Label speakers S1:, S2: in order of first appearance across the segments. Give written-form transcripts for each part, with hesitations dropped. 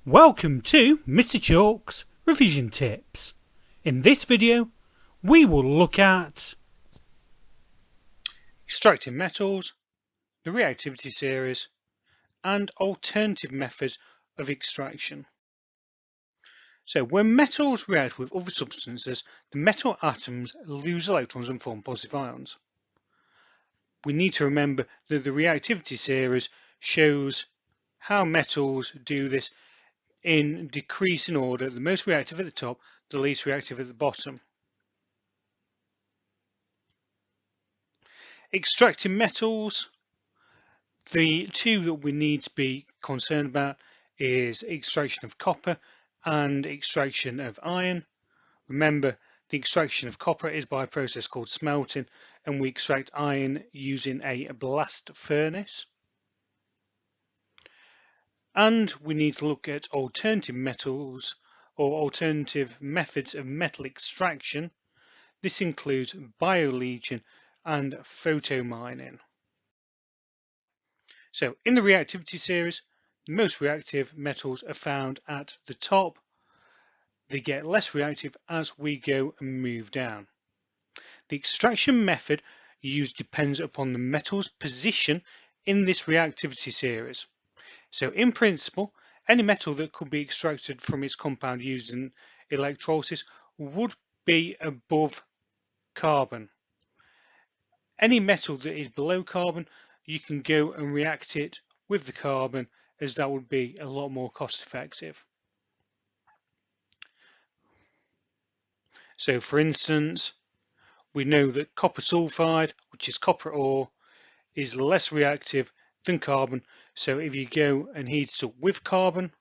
S1: Welcome to Mr. Chalk's Revision Tips. In this video, we will look at extracting metals, the reactivity series, and alternative methods of extraction. So when metals react with other substances, the metal atoms lose electrons and form positive ions. We need to remember that the reactivity series shows how metals do this in decreasing order, the most reactive at the top, the least reactive at the bottom. Extracting metals, the two that we need to be concerned about is extraction of copper and extraction of iron. Remember, the extraction of copper is by a process called smelting, and we extract iron using a blast furnace. And we need to look at alternative metals or alternative methods of metal extraction. This includes bioleaching and photomining. So in the reactivity series, the most reactive metals are found at the top. They get less reactive as we go and move down. The extraction method used depends upon the metal's position in this reactivity series. So in principle, any metal that could be extracted from its compound using electrolysis would be above carbon. Any metal that is below carbon, you can go and react it with the carbon, as that would be a lot more cost effective. So for instance, we know that copper sulfide, which is copper ore, is less reactive than carbon. So if you go and heat it up with carbon,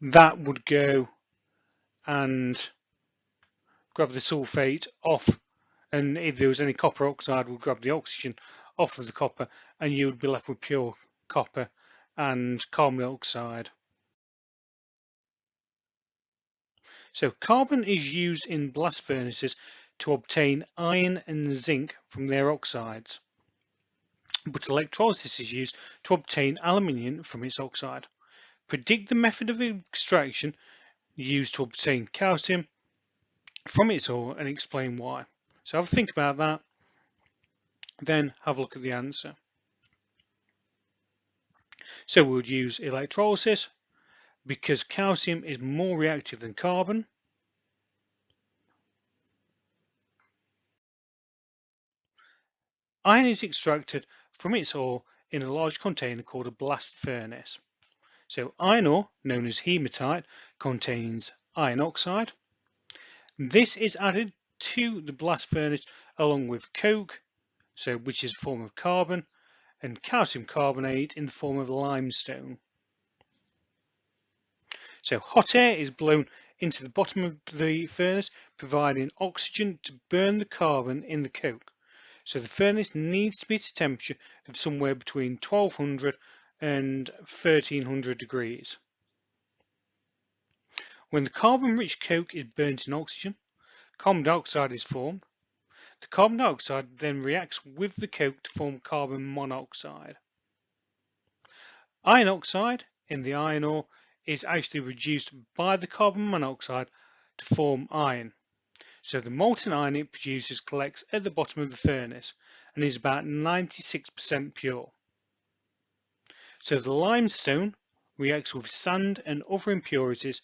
S1: that would go and grab the sulfate off, and if there was any copper oxide, would grab the oxygen off of the copper, and you would be left with pure copper and carbon dioxide. So carbon is used in blast furnaces to obtain iron and zinc from their oxides, but electrolysis is used to obtain aluminium from its oxide. Predict the method of extraction used to obtain calcium from its ore and explain why. So have a think about that, then have a look at the answer. So we would use electrolysis because calcium is more reactive than carbon. Iron is extracted from its ore in a large container called a blast furnace. So iron ore, known as haematite, contains iron oxide. This is added to the blast furnace along with coke, which is a form of carbon, and calcium carbonate in the form of limestone. So hot air is blown into the bottom of the furnace, providing oxygen to burn the carbon in the coke. So the furnace needs to be at a temperature of somewhere between 1200 and 1300 degrees. When the carbon-rich coke is burnt in oxygen, carbon dioxide is formed. The carbon dioxide then reacts with the coke to form carbon monoxide. Iron oxide in the iron ore is actually reduced by the carbon monoxide to form iron. So the molten iron it produces collects at the bottom of the furnace and is about 96% pure. So the limestone reacts with sand and other impurities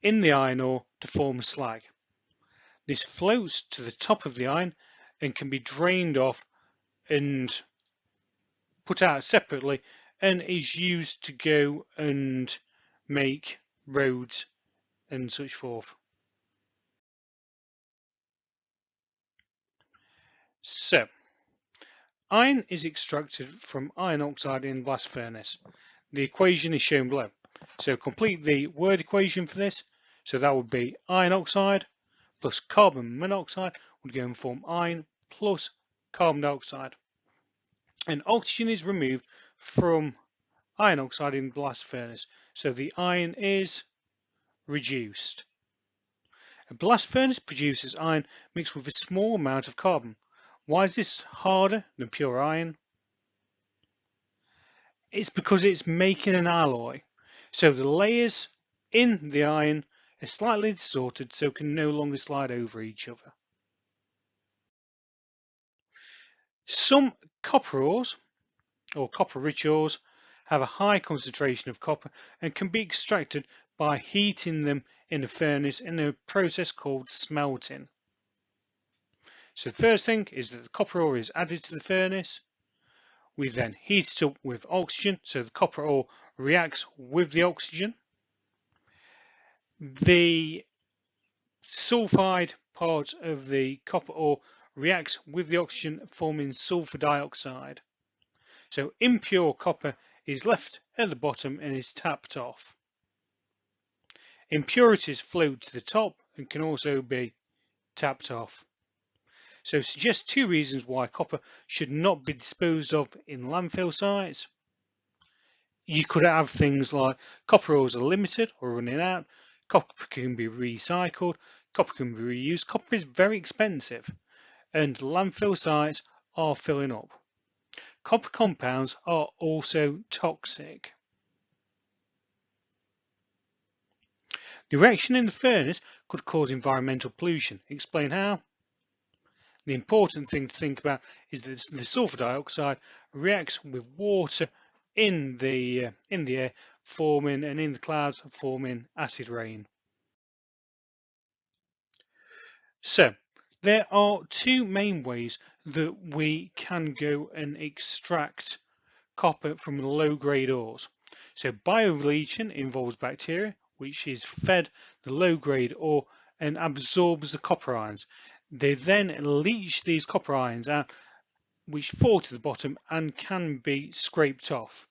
S1: in the iron ore to form slag. This floats to the top of the iron and can be drained off and put out separately, and is used to go and make roads and such forth. So iron is extracted from iron oxide in blast furnace. The equation is shown below. So complete the word equation for this. So that would be iron oxide plus carbon monoxide would go and form iron plus carbon dioxide. And oxygen is removed from iron oxide in the blast furnace. So the iron is reduced. A blast furnace produces iron mixed with a small amount of carbon. Why is this harder than pure iron? It's because it's making an alloy. So the layers in the iron are slightly distorted so can no longer slide over each other. Some copper ores, or copper-rich ores, have a high concentration of copper and can be extracted by heating them in a furnace in a process called smelting. So the first thing is that the copper ore is added to the furnace. We then heat it up with oxygen, so the copper ore reacts with the oxygen. The sulfide part of the copper ore reacts with the oxygen, forming sulfur dioxide. So impure copper is left at the bottom and is tapped off. Impurities float to the top and can also be tapped off. So suggest two reasons why copper should not be disposed of in landfill sites. You could have things like copper ores are limited or running out, copper can be recycled, copper can be reused, copper is very expensive, and landfill sites are filling up. Copper compounds are also toxic. The reaction in the furnace could cause environmental pollution. Explain how? The important thing to think about is that the sulfur dioxide reacts with water in the air, forming, and in the clouds, forming acid rain. So there are two main ways that we can go and extract copper from low-grade ores. So biobleaching involves bacteria, which is fed the low-grade ore and absorbs the copper ions. They then leach these copper ions out, which fall to the bottom and can be scraped off.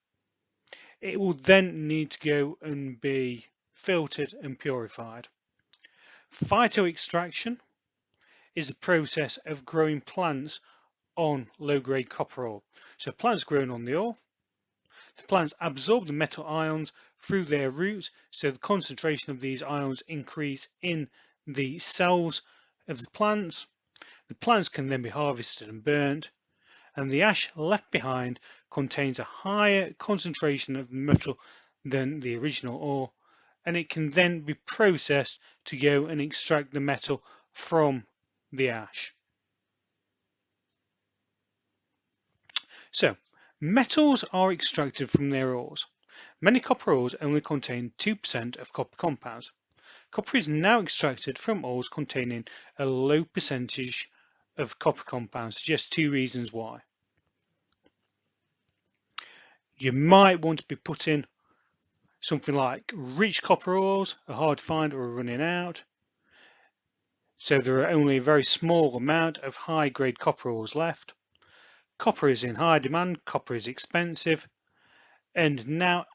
S1: It will then need to go and be filtered and purified. Phytoextraction is the process of growing plants on low-grade copper ore. So plants grown on the ore, the plants absorb the metal ions through their roots, so the concentration of these ions increase in the cells of the plants. The plants can then be harvested and burnt, and the ash left behind contains a higher concentration of metal than the original ore, and it can then be processed to go and extract the metal from the ash. So, metals are extracted from their ores. Many copper ores only contain 2% of copper compounds. Copper is now extracted from ores containing a low percentage of copper compounds. Just two reasons why. You might want to be putting something like rich copper ores are hard to find or are running out. So there are only a very small amount of high-grade copper ores left. Copper is in high demand, copper is expensive, and now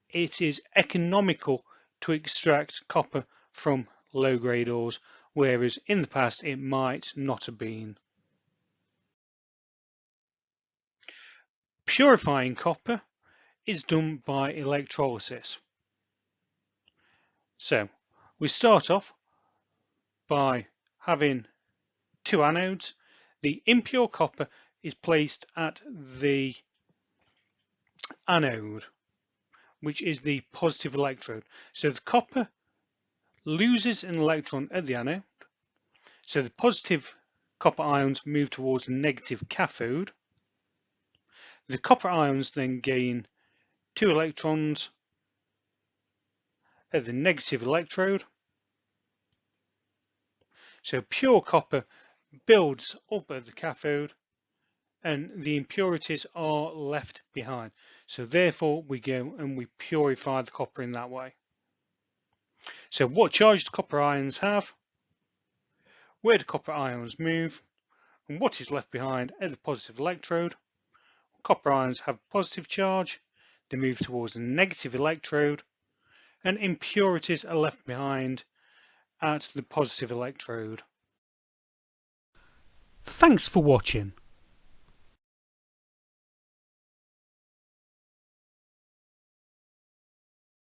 S1: it is economical to extract copper from low-grade ores, whereas in the past it might not have been. Purifying copper is done by electrolysis. So we start off by having two anodes. The impure copper is placed at the anode, which is the positive electrode. So the copper loses an electron at the anode. So the positive copper ions move towards the negative cathode. The copper ions then gain 2 electrons at the negative electrode. So pure copper builds up at the cathode and the impurities are left behind. So therefore we go and we purify the copper in that way. So what charge do copper ions have? Where do copper ions move? And what is left behind at the positive electrode? Copper ions have positive charge, they move towards the negative electrode, and impurities are left behind at the positive electrode. Thanks for watching.